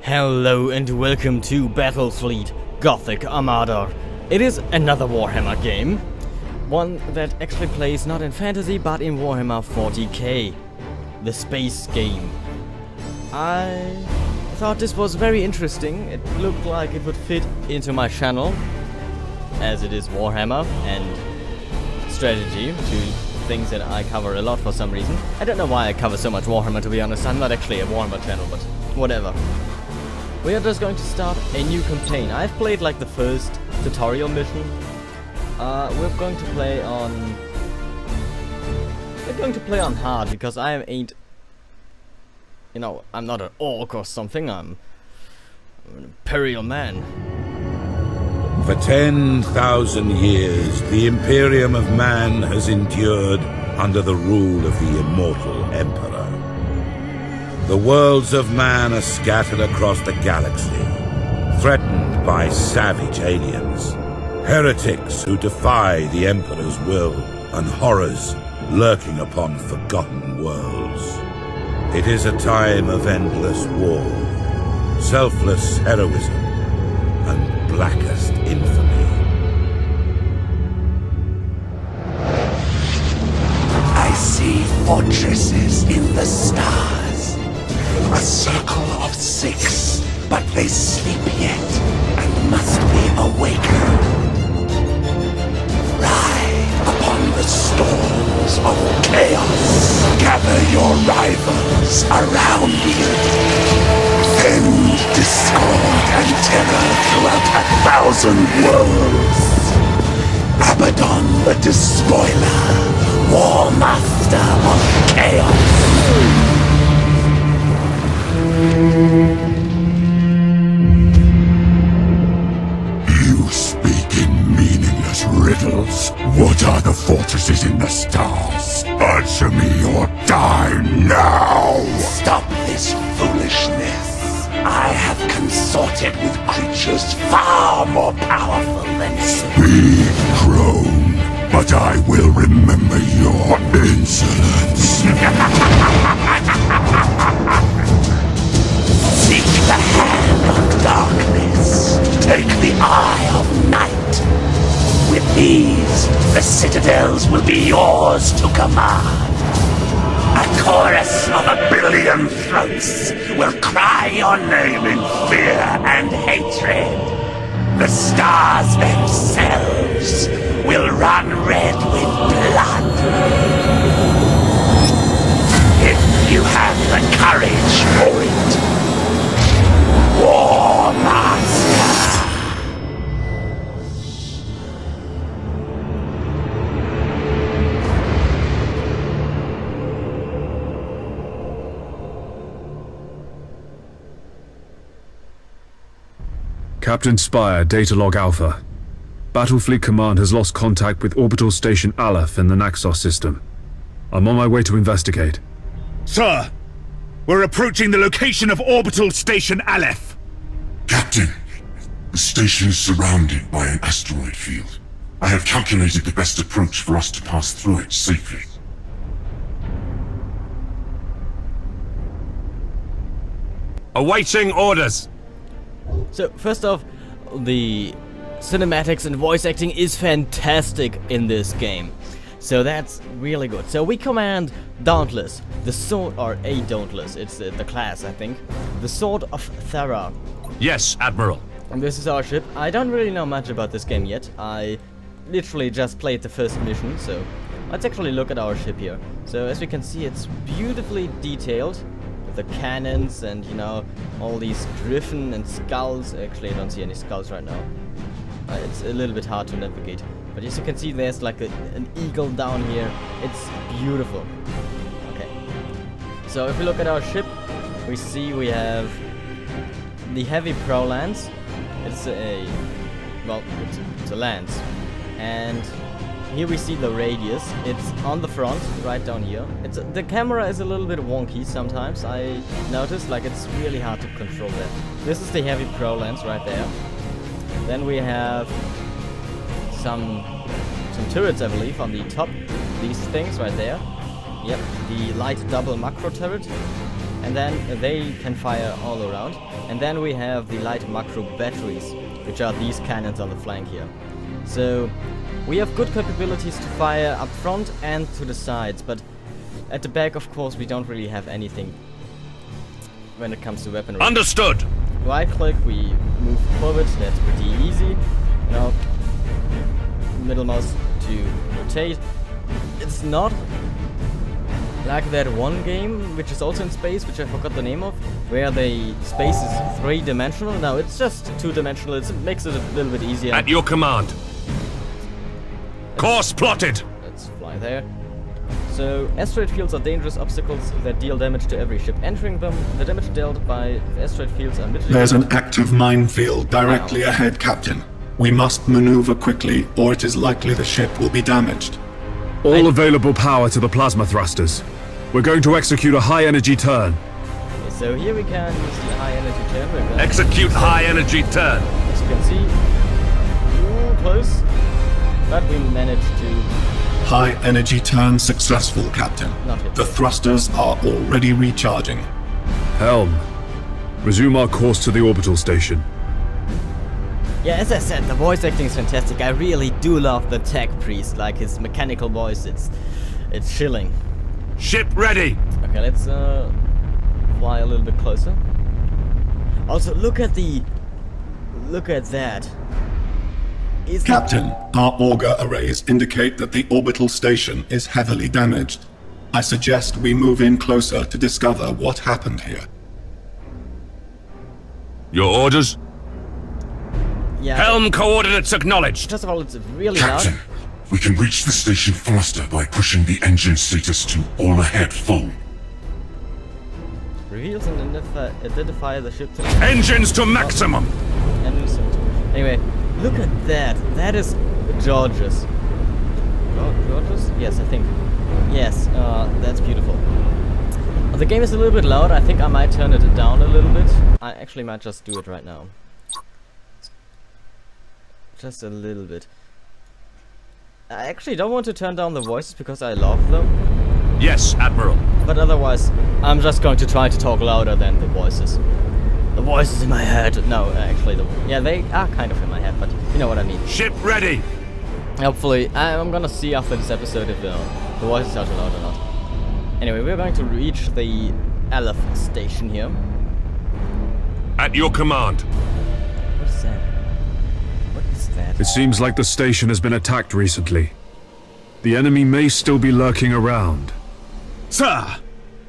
Hello and welcome to Battlefleet Gothic Armada. It is another Warhammer game. One that actually plays not in fantasy but in Warhammer 40k. The space game. I thought this was very interesting. It looked like it would fit into my channel, as it is Warhammer and strategy, two things that I cover a lot for some reason. I don't know why I cover so much Warhammer, to be honest. I'm not actually a Warhammer channel, but whatever. We are just going to start a new campaign. I've played like the first tutorial mission. We're going to play on hard because I ain't, you know, I'm not an orc or something. I'm an imperial man. For 10,000 years, the Imperium of Man has endured under the rule of the immortal Emperor. The worlds of man are scattered across the galaxy, threatened by savage aliens, heretics who defy the Emperor's will, and horrors lurking upon forgotten worlds. It is a time of endless war, selfless heroism, and blackest infamy. I see fortresses in the stars. A circle of 6, but they sleep yet and must be awakened. Ride upon the storms of chaos. Gather your rivals around you. Send discord and terror throughout 1,000 worlds. Abaddon the Despoiler, War Master of Chaos. You speak in meaningless riddles. What are the fortresses in the stars? Answer me or die now! Stop this foolishness. I have consorted with creatures far more powerful than you. Speak, crone, but I will remember your insolence. Seek the hand of darkness. Take the eye of night. With these, the citadels will be yours to command. A chorus of 1 billion throats will cry your name in fear and hatred. The stars themselves will run red with blood. If you have the courage for it. War Master! Captain Spire, Datalog Alpha. Battlefleet Command has lost contact with Orbital Station Aleph in the Naxos system. I'm on my way to investigate. Sir, we're approaching the location of Orbital Station Aleph. Captain, the station is surrounded by an asteroid field. I have calculated the best approach for us to pass through it safely. Awaiting orders. So first off, the cinematics and voice acting is fantastic in this game. So that's really good. So we command Dauntless, the sword, or a Dauntless, it's the class I think. The Sword of Thera. Yes, Admiral. And this is our ship. I don't really know much about this game yet. I literally just played the first mission, so let's actually look at our ship here. So as we can see, it's beautifully detailed. The cannons and, you know, all these griffin and skulls. Actually, I don't see any skulls right now. It's a little bit hard to navigate. But as you can see, there's like an eagle down here. It's beautiful. Okay. So if we look at our ship, we see we have the heavy pro lance. It's a lance. And here we see the radius. It's on the front, right down here. The camera is a little bit wonky sometimes. I noticed, like, it's really hard to control that. This is the heavy pro lance right there. Then we have some turrets, I believe, on the top. These things right there. Yep, the light double macro turret. and then they can fire all around. And then we have the light macro batteries, which are these cannons on the flank here. So we have good capabilities to fire up front and to the sides, but at the back, of course, we don't really have anything when it comes to weaponry. Understood! Right click, we move forward, that's pretty easy. You know, middle mouse to rotate. It's not like that one game, which is also in space, which I forgot the name of, where the space is 3-dimensional. No, it's just 2-dimensional. It makes it a little bit easier. At your command. Course plotted! Let's fly there. So, asteroid fields are dangerous obstacles that deal damage to every ship entering them. The damage dealt by asteroid fields are mitigated. There's an active minefield directly ahead, Captain. We must maneuver quickly, or it is likely the ship will be damaged. All available power to the plasma thrusters. We're going to execute a high-energy turn. Okay, so here we can use the high energy turn. We're gonna Execute high energy turn. As you can see, ooh, close, but we managed to. High energy turn successful, Captain. Not hit. The thrusters are already recharging. Helm, resume our course to the orbital station. Yeah, as I said, the voice acting is fantastic. I really do love the tech priest, like his mechanical voice. It's chilling. Ship ready! Okay, let's fly a little bit closer. Also, look at that. Captain, our auger arrays indicate that the orbital station is heavily damaged. I suggest we move in closer to discover what happened here. Your orders? Yeah. Helm coordinates acknowledged! First of all, it's really Captain, loud. we can reach the station faster by pushing the engine status to all ahead full. Reveals and identify the ship to Engines to maximum! Anyway, look at that. That is gorgeous. Gorgeous? Yes, I think. Yes, that's beautiful. The game is a little bit loud. I think I might turn it down a little bit. I actually might just do it right now. Just a little bit. I actually don't want to turn down the voices because I love them. Yes, Admiral. But otherwise, I'm just going to try to talk louder than the voices. The voices in my head. No, actually, yeah, they are kind of in my head, but you know what I mean. Ship ready! Hopefully, I'm gonna see after this episode if the voices are too loud or not. Anyway, we're going to reach the Aleph station here. At your command. What is that? What is that? It seems like the station has been attacked recently. The enemy may still be lurking around. Sir,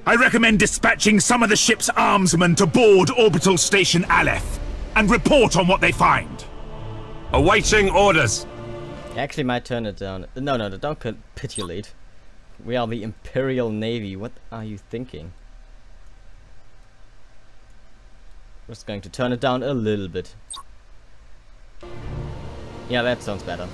I recommend dispatching some of the ship's armsmen to board Orbital Station Aleph and report on what they find. Awaiting orders. I actually might turn it down. No, don't capitulate. We are the Imperial Navy. What are you thinking? Just going to turn it down a little bit. Yeah, that sounds better.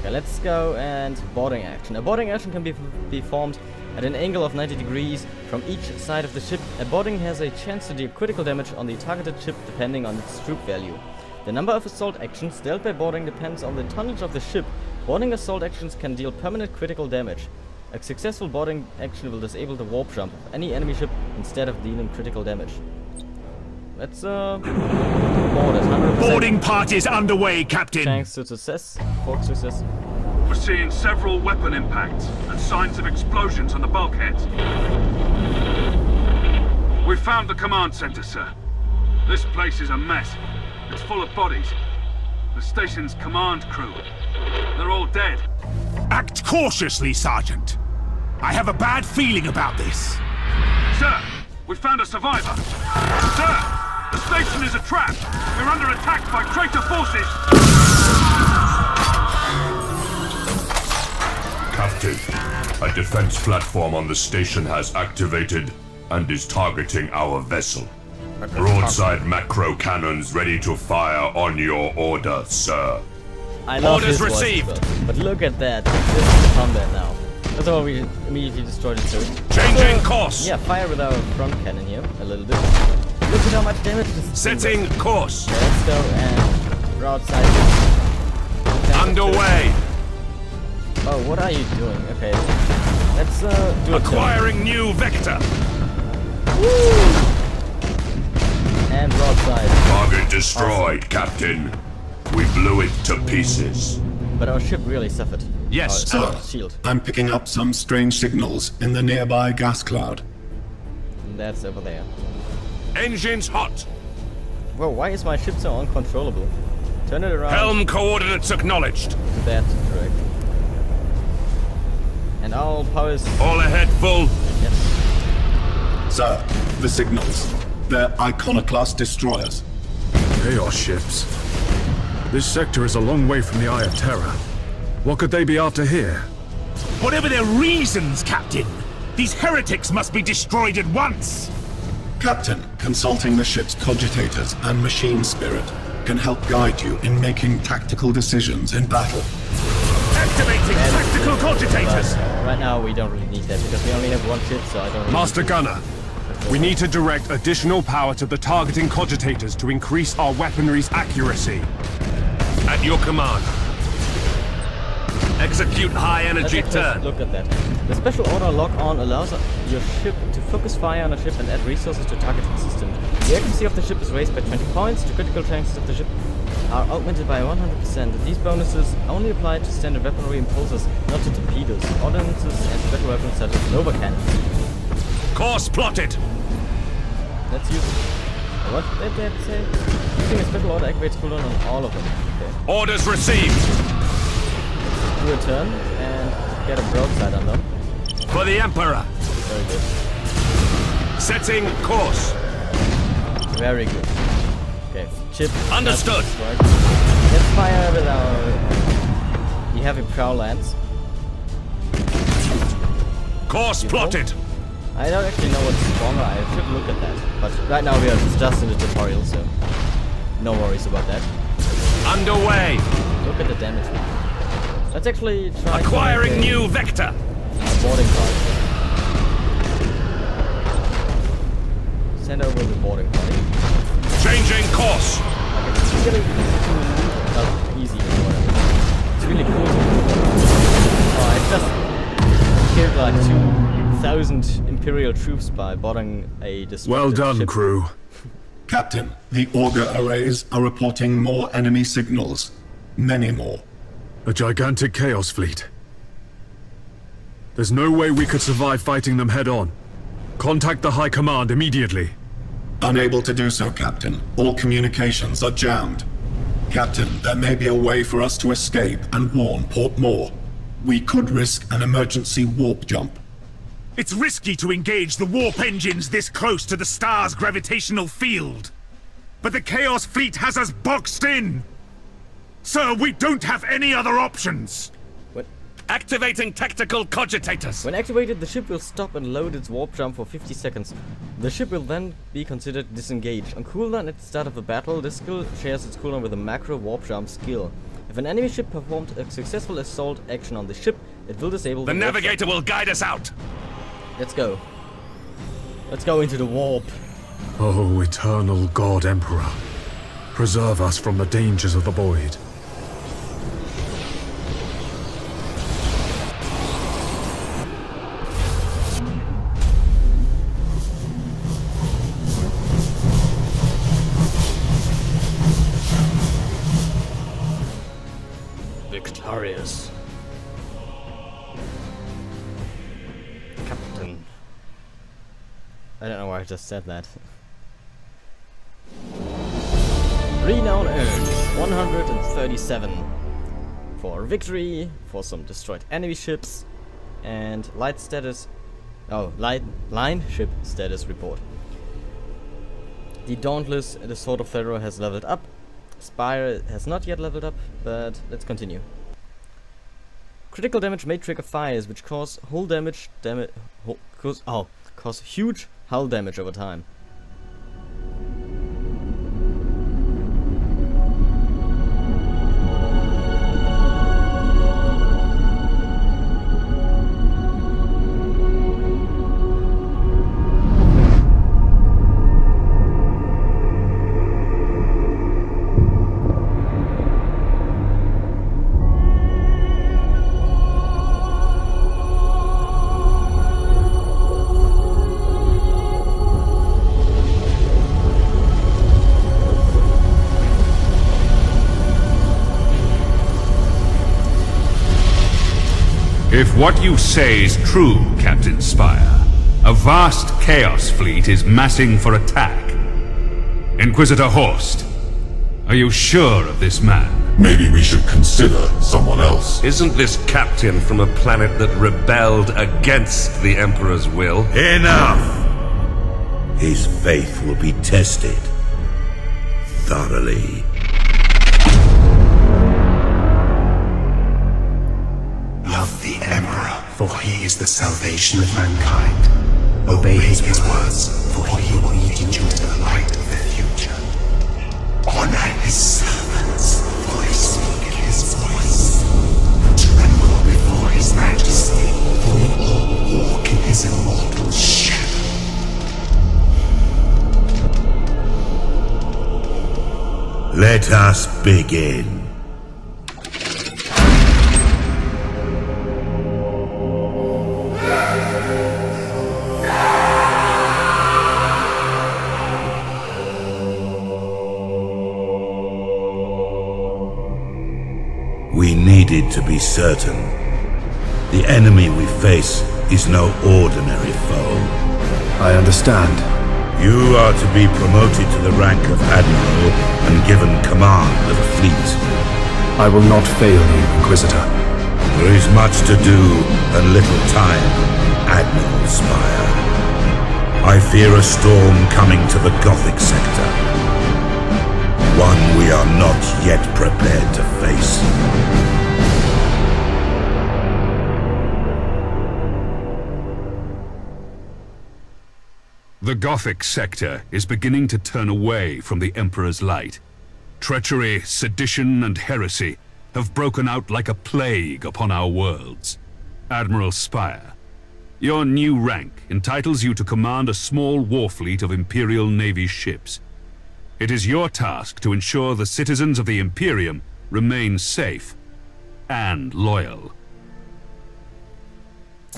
Okay, let's go and boarding action. A boarding action can be formed at an angle of 90 degrees from each side of the ship. A boarding has a chance to deal critical damage on the targeted ship depending on its troop value. The number of assault actions dealt by boarding depends on the tonnage of the ship. Boarding assault actions can deal permanent critical damage. A successful boarding action will disable the warp jump of any enemy ship instead of dealing critical damage. Let's board it. 100% Boarding parties underway, Captain. chance to success. For success. We're seeing several weapon impacts and signs of explosions on the bulkheads. We've found the command center, sir. This place is a mess. It's full of bodies. The station's command crew. They're all dead. Act cautiously, Sergeant. I have a bad feeling about this. Sir, we found a survivor. Sir, the station is a trap. We're under attack by traitor forces. Captain, a defense platform on the station has activated and is targeting our vessel. Broadside macro cannons ready to fire on your order, sir. I love Orders his voice as received. well. But look at that. This is combat now. That's why we immediately destroyed it too. Changing course. Yeah, fire with our front cannon here a little bit. Look at how much damage this is. Setting course. Okay, let's go and broadside. Underway. Oh, what are you doing? Okay, let's do a Acquiring new vector. And broadside. Target destroyed, Captain. We blew it to pieces. But our ship really suffered. Yes, our Sir, shield. I'm picking up some strange signals in the nearby gas cloud. And that's over there. Engines hot. Whoa, why is my ship so uncontrollable? Turn it around. Helm coordinates acknowledged. To that direction. And all powers. All ahead full. Yes. Sir, the signals. They're iconoclast destroyers. Chaos ships. This sector is a long way from the Eye of Terror. What could they be after here? Whatever their reasons, Captain, these heretics must be destroyed at once. Captain, consulting the ship's cogitators and machine spirit can help guide you in making tactical decisions in battle. Activating tactical cogitators. Right now we don't really need that because we only have one ship, so I don't really Master need Gunner, we need to direct additional power to the targeting cogitators to increase our weaponry's accuracy. At your command. Execute high Let's energy actually turn. look at that. The special order lock-on allows your ship to focus fire on a ship and add resources to targeting system. The accuracy of the ship is raised by 20 points, the critical chances of the ship are augmented by 100%. These bonuses only apply to standard weaponry impulses, not to torpedoes, ordnances and special weapons such as Nova cannons. Course plotted. Let's use it. What did that say? Using a special order activates cooldown on all of them. Okay. Orders received. Do a turn and get a broadside on them. For the Emperor. Very good. Setting course. Very good. Okay, chip. Understood. Let's fire with our the heavy prow lance. Course plotted. I don't actually know what's stronger. I should look at that. But right now we are just in the tutorial, so no worries about that. Underway. Look at the damage. Let's actually try Acquiring to make new vector. a boarding party. Send over the boarding party. Changing course. It's really easy or whatever. It's really cool. Oh, I just killed like 2,000 Imperial troops by boarding a destructive Well done, ship. crew. Captain, the auger arrays are reporting more enemy signals. Many more. A gigantic chaos fleet. There's no way we could survive fighting them head-on. Contact the High Command immediately. Unable to do so, Captain. All communications are jammed. Captain, there may be a way for us to escape and warn Port Moore. We could risk an emergency warp jump. It's risky to engage the warp engines this close to the star's gravitational field. But the Chaos Fleet has us boxed in. Sir, we don't have any other options. When, Activating tactical cogitators. when activated, the ship will stop and load its warp jump for 50 seconds. The ship will then be considered disengaged. On cooldown at the start of a battle, this skill shares its cooldown with a macro warp jump skill. If an enemy ship performed a successful assault action on the ship, it will disable The warp jump. navigator will guide us out. Let's go. Let's go into the warp. Oh, eternal God Emperor. Preserve us from the dangers of the void. Victorious. Captain. I don't know why I just said that. Renown earned 137 for victory, for some destroyed enemy ships, and light status. Oh, line ship status report. The Dauntless, the Sword of Pharaoh, has leveled up. Spire has not yet leveled up, but let's continue. Critical damage may trigger fires, which cause hull damage. Cause huge hull damage over time. If what you say is true, Captain Spire, a vast Chaos fleet is massing for attack. Inquisitor Horst, are you sure of this man? Maybe we should consider someone else. Isn't this captain from a planet that rebelled against the Emperor's will? Enough! His faith will be tested thoroughly. Love the Emperor, for he is the salvation of mankind. Obey his words, for he will lead you into the light of the future. Honor his servants, for they speak his voice. Tremble before his majesty, for we all walk in his immortal shadow. Let us begin. We needed to be certain. The enemy we face is no ordinary foe. I understand. You are to be promoted to the rank of Admiral and given command of a fleet. I will not fail you, Inquisitor. There is much to do and little time, Admiral Spire. I fear a storm coming to the Gothic sector. One we are not yet prepared to face. The Gothic sector is beginning to turn away from the Emperor's light. Treachery, sedition, and heresy have broken out like a plague upon our worlds. Admiral Spire, your new rank entitles you to command a small war fleet of Imperial Navy ships. It is your task to ensure the citizens of the Imperium remain safe and loyal.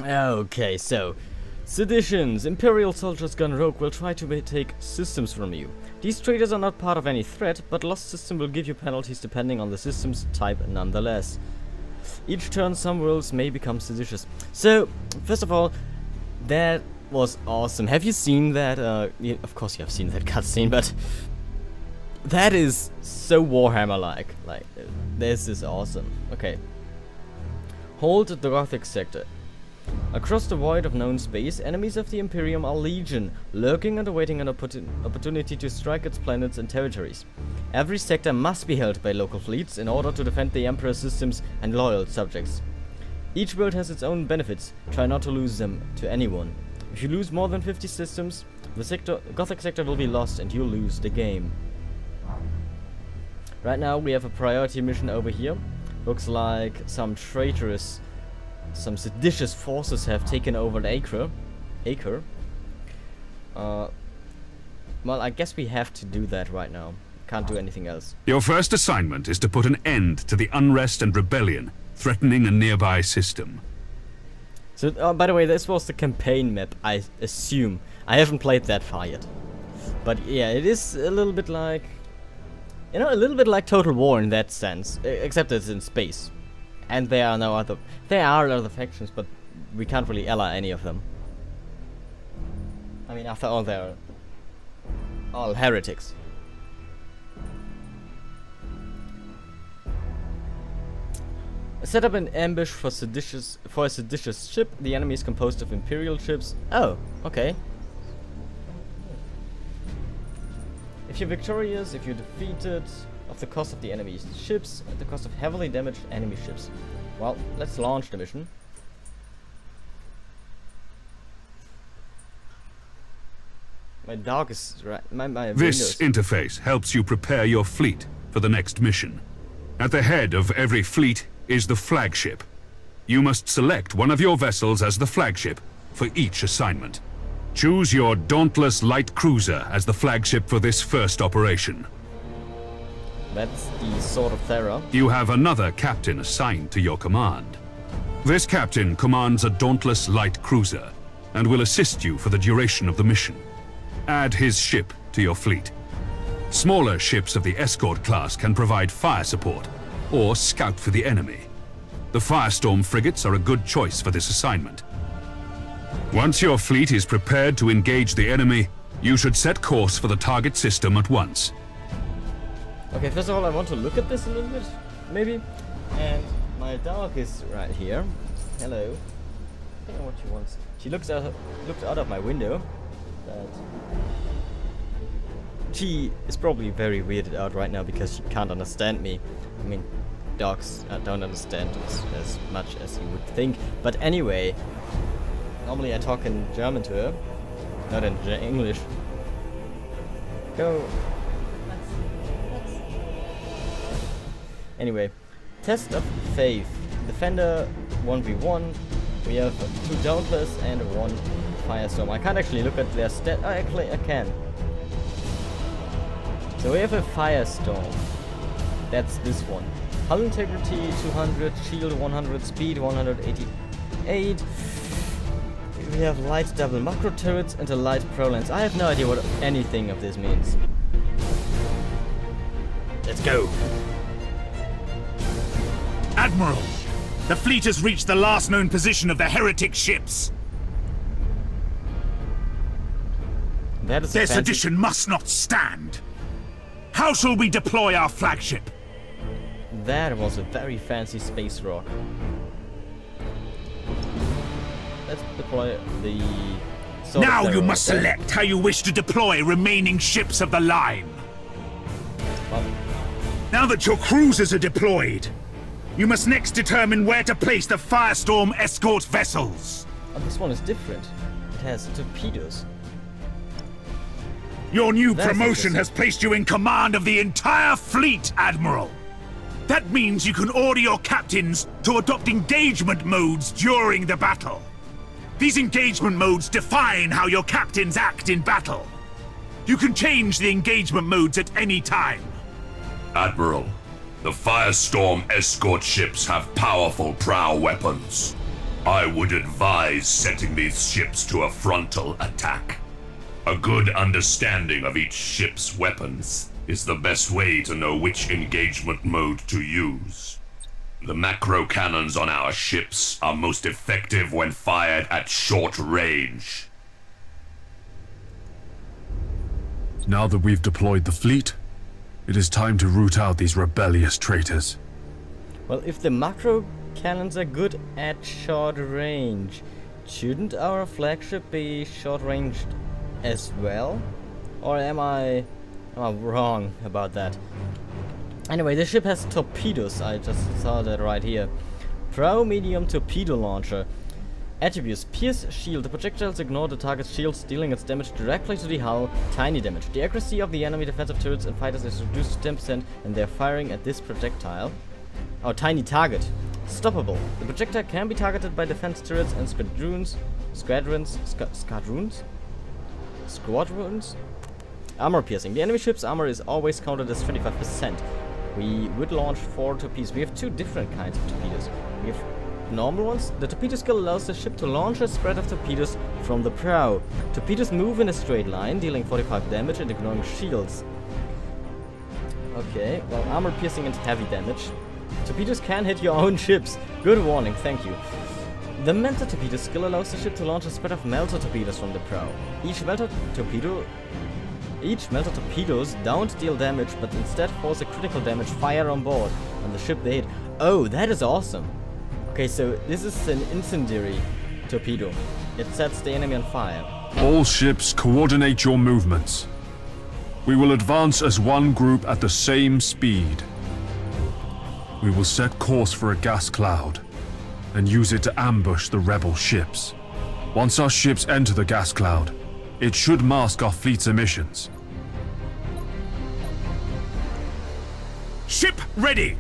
Okay, so seditions. Imperial soldiers gone rogue will try to take systems from you. These traitors are not part of any threat, but lost system will give you penalties depending on the system's type nonetheless. Each turn some worlds may become seditious. So, first of all, that was awesome. Have you seen that? Of course you have seen that cutscene, but that is so Warhammer-like. Like, this is awesome. Okay. Hold the Gothic sector. Across the void of known space, enemies of the Imperium are legion, lurking and awaiting an opportunity to strike its planets and territories. Every sector must be held by local fleets in order to defend the Emperor's systems and loyal subjects. Each world has its own benefits, try not to lose them to anyone. If you lose more than 50 systems, the Gothic sector will be lost and you'll lose the game. Right now we have a priority mission over here. Looks like some seditious forces have taken over the Acre. Well, I guess we have to do that right now. Can't do anything else. Your first assignment is to put an end to the unrest and rebellion threatening a nearby system. So, by the way, this was the campaign map, I assume. I haven't played that far yet. But yeah, it is a little bit like, you know, a little bit like Total War in that sense, except it's in space. And there are other factions, but we can't really ally any of them. I mean, after all, they're all heretics. Set up an ambush for a seditious ship. The enemy is composed of Imperial ships. Oh, okay. If you're victorious, if you're defeated, of the cost of the enemy's ships, at the cost of heavily damaged enemy ships. Well, let's launch the mission. My dog is right. This interface helps you prepare your fleet for the next mission. At the head of every fleet is the flagship. You must select one of your vessels as the flagship for each assignment. Choose your Dauntless Light Cruiser as the flagship for this first operation. That's the Sword of Terror. You have another captain assigned to your command. This captain commands a Dauntless Light Cruiser and will assist you for the duration of the mission. Add his ship to your fleet. Smaller ships of the Escort class can provide fire support or scout for the enemy. The Firestorm frigates are a good choice for this assignment. Once your fleet is prepared to engage the enemy, you should set course for the target system at once. Okay, first of all, I want to look at this a little bit, maybe. And my dog is right here. Hello. I don't know what she wants. She looks out of my window, but she is probably very weirded out right now because she can't understand me. I mean, dogs don't understand as much as you would think. But anyway, normally I talk in German to her, not in English. Go. Anyway, test of faith. Defender 1v1. We have 2 Dauntless and 1 Firestorm. I can't actually look at their stat. Oh, actually, I can. So we have a Firestorm. That's this one. Hull integrity 200, shield 100, speed 188. We have light double macro turrets and a light pro lens. I have no idea what anything of this means. Let's go. Admiral, the fleet has reached the last known position of the heretic ships. That is Their sedition must not stand. How shall we deploy our flagship? That was a very fancy space rock. Let's deploy the... Now you must select how you wish to deploy remaining ships of the line. Now that your cruisers are deployed, you must next determine where to place the Firestorm escort vessels. Oh, this one is different. It has torpedoes. Your new promotion has placed you in command of the entire fleet, Admiral. That means you can order your captains to adopt engagement modes during the battle. These engagement modes define how your captains act in battle. You can change the engagement modes at any time. Admiral, the Firestorm escort ships have powerful prow weapons. I would advise setting these ships to a frontal attack. A good understanding of each ship's weapons is the best way to know which engagement mode to use. The macro cannons on our ships are most effective when fired at short range. Now that we've deployed the fleet, it is time to root out these rebellious traitors. Well, if the macro cannons are good at short range, shouldn't our flagship be short-ranged as well? Or am I wrong about that? Anyway, this ship has torpedoes. I just saw that right here. Pro medium torpedo launcher. Attributes: pierce shield. The projectiles ignore the target's shields, dealing its damage directly to the hull. Tiny damage. The accuracy of the enemy defensive turrets and fighters is reduced to 10% and they're firing at this projectile. Oh, tiny target. Stoppable. The projectile can be targeted by defense turrets and squadrons. Armor piercing. The enemy ship's armor is always counted as 25%. We would launch 4 torpedoes. We have 2 different kinds of torpedoes. We have normal ones. The torpedo skill allows the ship to launch a spread of torpedoes from the prow. Torpedoes move in a straight line, dealing 45 damage and ignoring shields. Okay, well, armor piercing and heavy damage. Torpedoes can hit your own ships. Good warning, thank you. The melter torpedo skill allows the ship to launch a spread of melter torpedoes from the prow. Each melter torpedoes don't deal damage, but instead force a critical damage fire on board on the ship they hit. Oh, that is awesome. Okay, so this is an incendiary torpedo. It sets the enemy on fire. All ships, coordinate your movements. We will advance as one group at the same speed. We will set course for a gas cloud and use it to ambush the rebel ships. Once our ships enter the gas cloud, it should mask our fleet's emissions. Ship ready!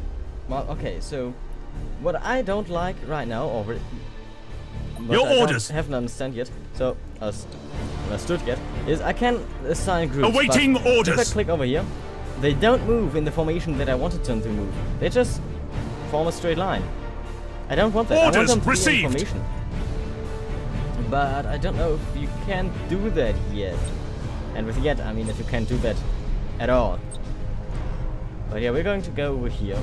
Well, okay, so what I don't like right now, or what your I orders haven't understand yet, so understood yet, is I can assign groups. Awaiting orders. If I click over here, they don't move in the formation that I wanted them to move. They just form a straight line. I don't want that. Orders I want them to received. be in formation. But I don't know if you can do that yet. And with yet, I mean if you can do that at all. But yeah, we're going to go over here.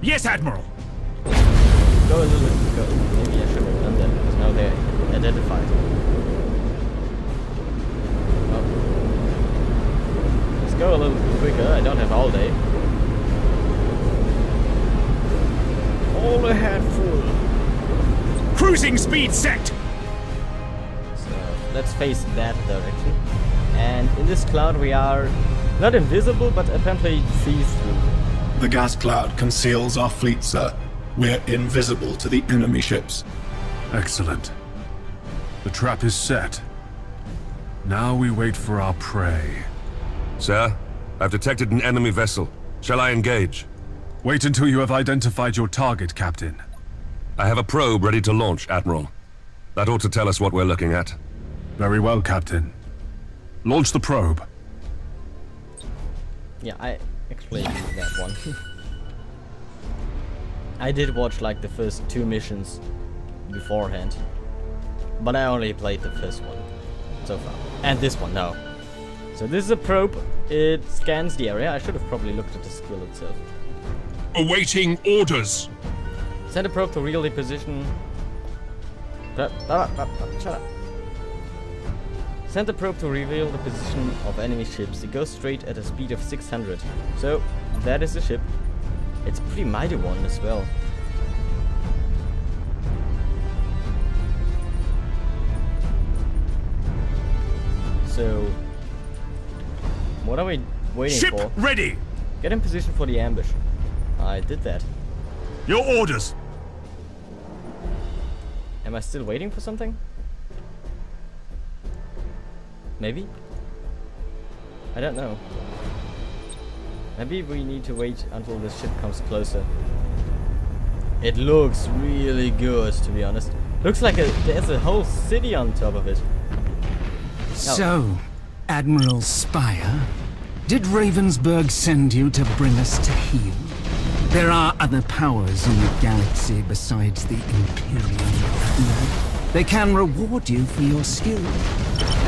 Yes, Admiral. go a little bit. Go. Maybe I should have done that because now they're identified. Oh. Let's go a little bit quicker. I don't have all day. All ahead full. Cruising speed set! So let's face that direction. And in this cloud we are not invisible, but apparently see-through. The gas cloud conceals our fleet, sir. We're invisible to the enemy ships. Excellent. The trap is set. Now we wait for our prey. Sir, I've detected an enemy vessel. Shall I engage? Wait until you have identified your target, Captain. I have a probe ready to launch, Admiral. That ought to tell us what we're looking at. Very well, Captain. Launch the probe. Yeah, I explained that one. I did watch like the first 2 missions beforehand, but I only played the first one so far. And this one, no. So this is a probe. It scans the area. I should have probably looked at the skill itself. Awaiting orders. Send a probe to reveal the position. Shut up. Send the probe to reveal the position of enemy ships. It goes straight at a speed of 600. So that is the ship. It's a pretty mighty one as well. So what are we waiting Ship for? ready! Get in position for the ambush. I did that. Your orders! Am I still waiting for something? Maybe? I don't know. Maybe we need to wait until the ship comes closer. It looks really good, to be honest. Looks like there's a whole city on top of it. So, Admiral Spire, did Ravensburg send you to bring us to heel? There are other powers in the galaxy besides the Imperium. They can reward you for your skill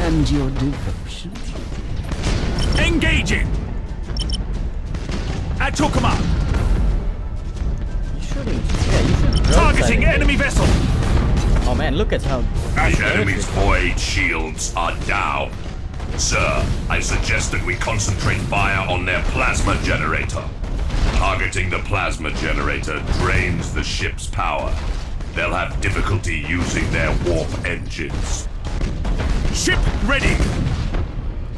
and your devotion. Engaging! At your command! You shouldn't. Yeah, you should. Targeting enemy vessel! Oh man, look at how. The enemy's void shields are down. Sir, I suggest that we concentrate fire on their plasma generator. Targeting the plasma generator drains the ship's power. They'll have difficulty using their warp engines. Ship ready!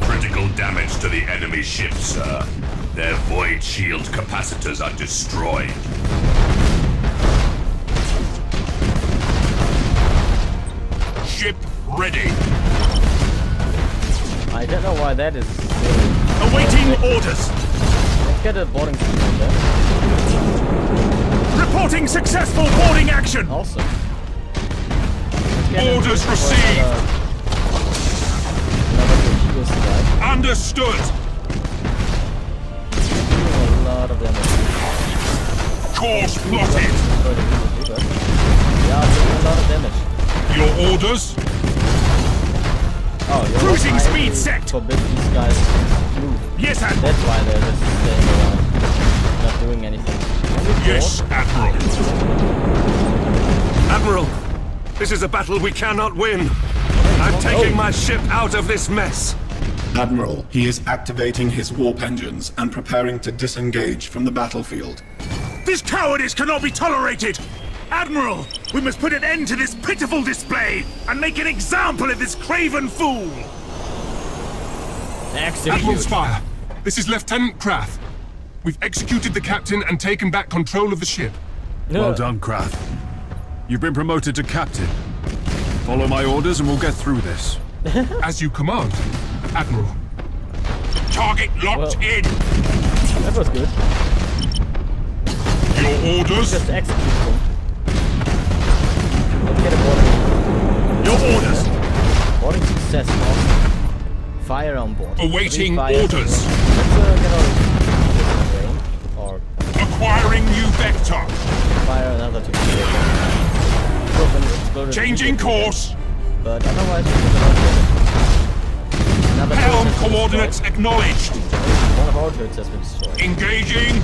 Critical damage to the enemy ship, sir. Their void shield capacitors are destroyed. Ship ready! I don't know why that is. Awaiting orders! Let's get a boarding system there. Reporting successful boarding action! Awesome. Orders received! Understood! A lot of damage. Course plotted! Yeah, doing a lot of damage. Your orders? Oh, cruising speed set! Forbid these guys to move. Yes, Admiral! That's why they're just staying around, not doing anything. Yes, Admiral! Admiral, this is a battle we cannot win. I'm taking my ship out of this mess. Admiral, he is activating his warp engines and preparing to disengage from the battlefield. This cowardice cannot be tolerated! Admiral, we must put an end to this pitiful display and make an example of this craven fool! Admiral Spire, this is Lieutenant Krath. We've executed the captain and taken back control of the ship. Well done, Krath. You've been promoted to captain. Follow my orders and we'll get through this. As you command, Admiral. Target locked in! That was good. Your orders? Just execute them. Let's get a boarding. Your orders! Boarding success. Awesome. Fire on board. Awaiting orders! Let's get our range. Or acquiring new vector! Fire another to changing course! But otherwise, another helm coordinates acknowledged! One of our turrets has been destroyed. Engaging!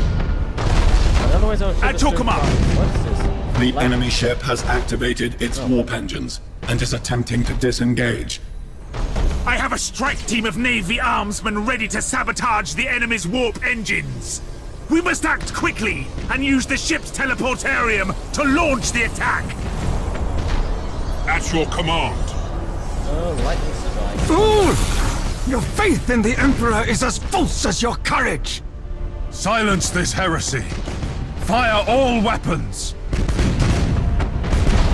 But otherwise, our at your command! What is this? The enemy ship has activated its warp engines and is attempting to disengage. I have a strike team of Navy armsmen ready to sabotage the enemy's warp engines. We must act quickly and use the ship's teleportarium to launch the attack. At your command. Lightning strike. Fool! Your faith in the Emperor is as false as your courage! Silence this heresy! Fire all weapons!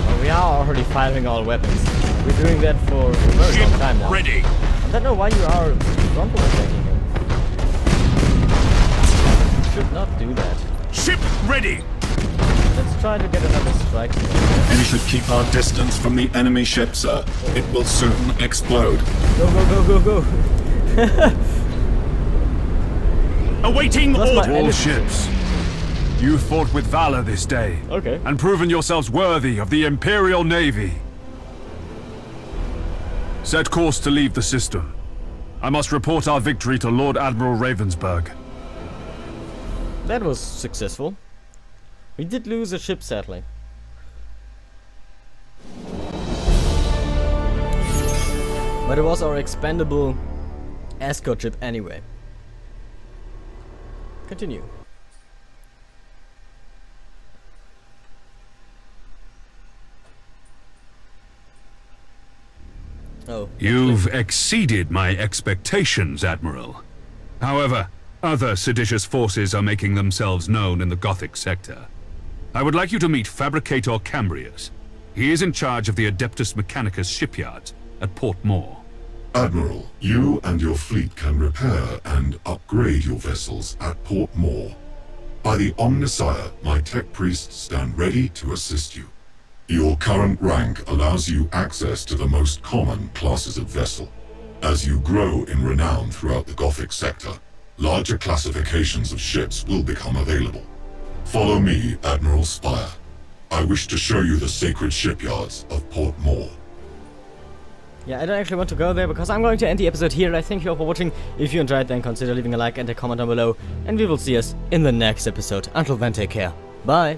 Well, we are already firing all weapons. We're doing that for a very long time now. Ready. I don't know why you are frontal attacking him. You should not do that. Ship ready! Let's try to get another strike. We should keep our distance from the enemy ship, sir. It will soon explode. Go, go, go, go, go! Awaiting That's my order. All energy. ships, you fought with valor this day. Okay. And proven yourselves worthy of the Imperial Navy. Set course to leave the system. I must report our victory to Lord Admiral Ravensburg. That was successful. We did lose a ship, sadly. But it was our expendable escort ship anyway. Continue. Oh. You've exceeded my expectations, Admiral. However, other seditious forces are making themselves known in the Gothic sector. I would like you to meet Fabricator Cambrius. He is in charge of the Adeptus Mechanicus shipyards at Port Moore. Admiral, you and your fleet can repair and upgrade your vessels at Port Moore. By the Omnissiah, my tech priests stand ready to assist you. Your current rank allows you access to the most common classes of vessel. As you grow in renown throughout the Gothic sector, larger classifications of ships will become available. Follow me, Admiral Spire. I wish to show you the sacred shipyards of Port Moore. Yeah, I don't actually want to go there because I'm going to end the episode here. I thank you all for watching. If you enjoyed, then consider leaving a like and a comment down below. And we will see us in the next episode. Until then, take care. Bye.